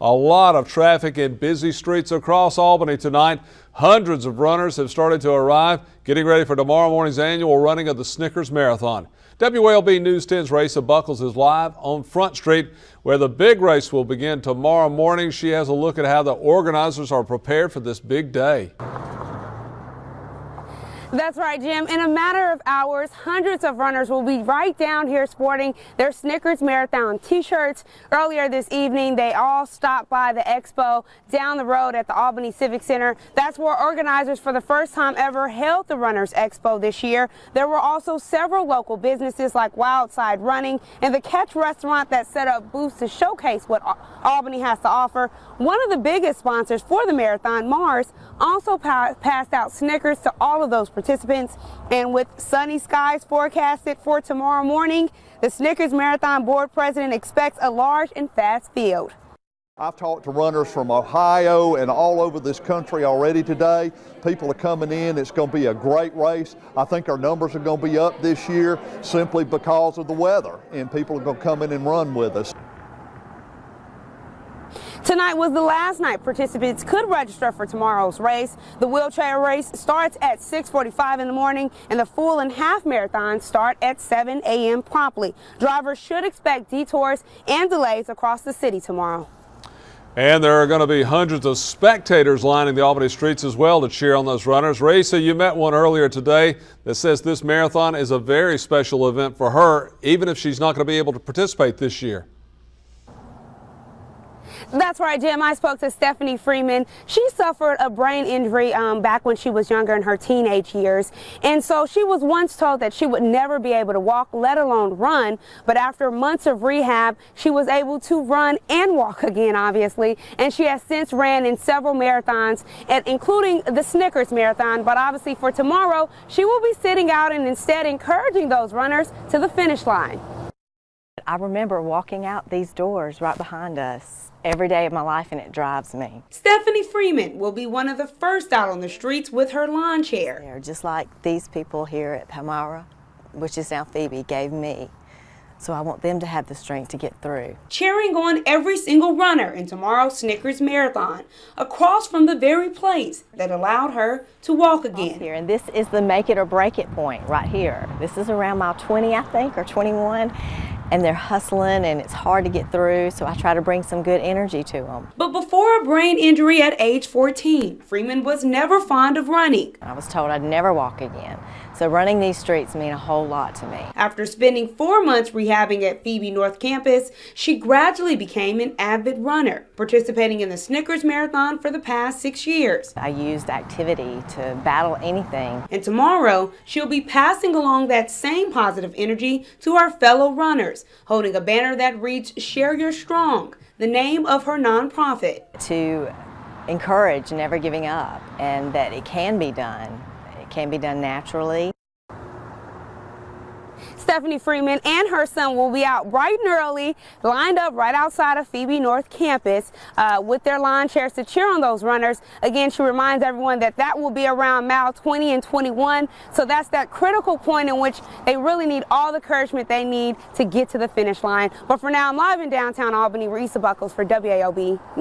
A lot of traffic in busy streets across Albany tonight. Hundreds of runners have started to arrive, getting ready for tomorrow morning's annual running of the Snickers Marathon. WALB News 10's Re-Essa Buckles is live on Front Street, where the big race will begin tomorrow morning. She has a look at how the organizers are prepared for this big day. That's right, Jim. In a matter of hours, hundreds of runners will be right down here sporting their Snickers Marathon t-shirts. Earlier this evening, they all stopped by the expo down the road at the Albany Civic Center. That's where organizers for the first time ever held the Runners Expo this year. There were also several local businesses like Wildside Running and the Catch restaurant that set up booths to showcase what Albany has to offer. One of the biggest sponsors for the marathon, Mars, also passed out Snickers to all of those participants. And with sunny skies forecasted for tomorrow morning, the Snickers Marathon board president expects a large and fast field. I've talked to runners from Ohio and all over this country already today. People are coming in. It's going to be a great race. I think our numbers are going to be up this year simply because of the weather, and people are going to come in and run with us. Tonight was the last night participants could register for tomorrow's race. The wheelchair race starts at 6:45 in the morning, and the full and half marathon start at 7 a.m. promptly. Drivers should expect detours and delays across the city tomorrow. And there are going to be hundreds of spectators lining the Albany streets as well to cheer on those runners. Re-Essa, you met one earlier today that says this marathon is a very special event for her, even if she's not going to be able to participate this year. That's right, Jim. I spoke to Stephanie Freeman. She suffered a brain injury back when she was younger in her teenage years. And so she was once told that she would never be able to walk, let alone run. But after months of rehab, she was able to run and walk again, obviously. And she has since ran in several marathons, including the Snickers Marathon. But obviously for tomorrow, she will be sitting out and instead encouraging those runners to the finish line. I remember walking out these doors right behind us every day of my life, and it drives me. Stephanie Freeman will be one of the first out on the streets with her lawn chair. They're just like these people here at Palmyra, which is now Phoebe, gave me. So I want them to have the strength to get through. Cheering on every single runner in tomorrow's Snickers Marathon, across from the very place that allowed her to walk again. Here, and this is the make it or break it point right here. This is around mile 20, I think, or 21. And they're hustling, and it's hard to get through, so I try to bring some good energy to them. But before a brain injury at age 14, Freeman was never fond of running. I was told I'd never walk again, so running these streets mean a whole lot to me. After spending 4 months rehabbing at Phoebe North Campus, she gradually became an avid runner, participating in the Snickers Marathon for the past 6 years. I used activity to battle anything. And tomorrow, she'll be passing along that same positive energy to our fellow runners, holding a banner that reads "Share Your Strong," the name of her nonprofit. To encourage never giving up, and that it can be done. It can be done naturally. Stephanie Freeman and her son will be out bright and early, lined up right outside of Phoebe North Campus with their lawn chairs to cheer on those runners. Again, she reminds everyone that that will be around mile 20 and 21. So that's that critical point in which they really need all the encouragement they need to get to the finish line. But for now, I'm live in downtown Albany. Re-Essa Buckles for WALB.